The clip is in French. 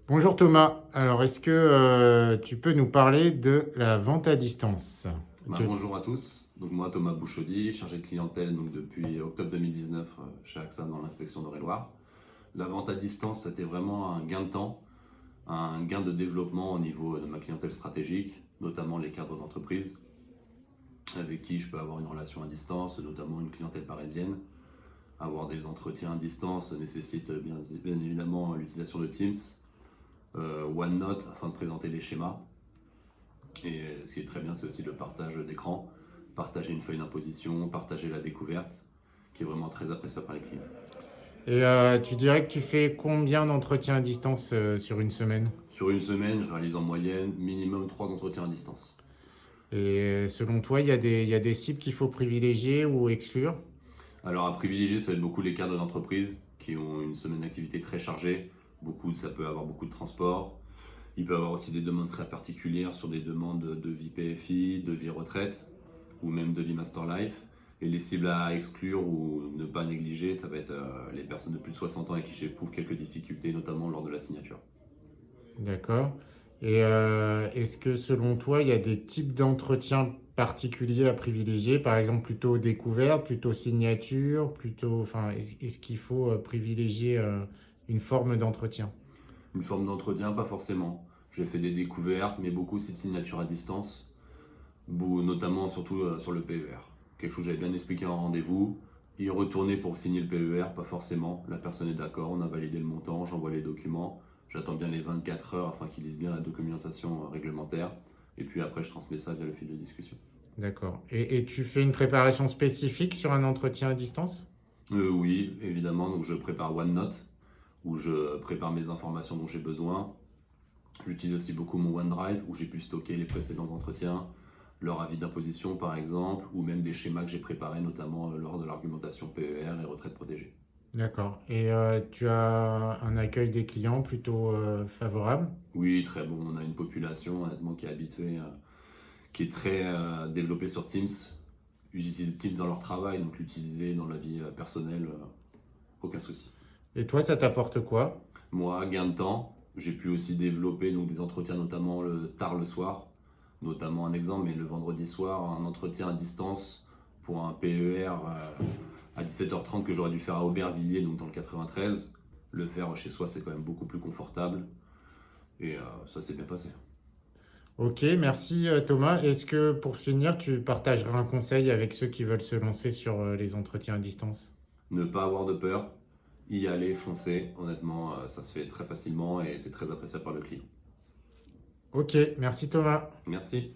Bonjour Thomas, alors est-ce que tu peux nous parler de la vente à distance? Que- Bonjour à tous. Donc moi Thomas Bouchaudy, chargé de clientèle donc depuis octobre 2019 chez AXA dans l'inspection d'Eure-et-Loir. La vente à distance, c'était vraiment un gain de temps, un gain de développement au niveau de ma clientèle stratégique, notamment les cadres d'entreprise avec qui je peux avoir une relation à distance, notamment une clientèle parisienne. Avoir des entretiens à distance nécessite bien évidemment l'utilisation de Teams, OneNote afin de présenter les schémas. Et ce qui est très bien, c'est aussi le partage d'écran, partager une feuille d'imposition, partager la découverte, qui est vraiment très appréciable par les clients. Et tu dirais que tu fais combien d'entretiens à distance sur une semaine? Sur une semaine, je réalise en moyenne minimum 3 entretiens à distance. Et selon toi, il y a des cibles qu'il faut privilégier ou exclure? Alors à privilégier, ça va être beaucoup les cadres d'entreprise qui ont une semaine d'activité très chargée. Ça peut avoir beaucoup de transport. Il peut y avoir aussi des demandes très particulières sur des demandes de vie PFI, de vie retraite ou même de vie Master Life. Et les cibles à exclure ou ne pas négliger, ça va être les personnes de plus de 60 ans avec qui j'éprouve quelques difficultés, notamment lors de la signature. D'accord. Et est-ce que selon toi, il y a des types d'entretiens particuliers à privilégier? Par exemple, plutôt découverte, plutôt signature, plutôt, enfin, est-ce qu'il faut privilégier une forme d'entretien? Une forme d'entretien, pas forcément. J'ai fait des découvertes, mais beaucoup aussi de signatures à distance, notamment surtout sur le PER. Quelque chose que j'avais bien expliqué en rendez-vous. Y retourner pour signer le PER, pas forcément. La personne est d'accord, on a validé le montant, j'envoie les documents. J'attends bien les 24 heures afin qu'ils lisent bien la documentation réglementaire. Et puis après, je transmets ça via le fil de discussion. D'accord. Et tu fais une préparation spécifique sur un entretien à distance? Oui, évidemment. Donc je prépare OneNote, où je prépare mes informations dont j'ai besoin. J'utilise aussi beaucoup mon OneDrive, où j'ai pu stocker les précédents entretiens, leur avis d'imposition par exemple, ou même des schémas que j'ai préparés notamment lors de l'argumentation PER et retraite protégée. D'accord. Et tu as un accueil des clients plutôt favorable? Oui, très bon. On a une population honnêtement qui est habituée, qui est très développée sur Teams. Ils utilisent Teams dans leur travail, donc l'utiliser dans la vie personnelle, aucun souci. Et toi, ça t'apporte quoi? Moi, gain de temps, j'ai pu aussi développer donc, des entretiens notamment tard le soir, notamment un exemple, mais le vendredi soir, un entretien à distance pour un PER à 17h30 que j'aurais dû faire à Aubervilliers, donc dans le 93. Le faire chez soi, c'est quand même beaucoup plus confortable et ça s'est bien passé. Ok, merci Thomas. Est-ce que pour finir, tu partageras un conseil avec ceux qui veulent se lancer sur les entretiens à distance? Ne pas avoir de peur, y aller, foncer. Honnêtement, ça se fait très facilement et c'est très appréciable par le client. Ok, merci Thomas. Merci.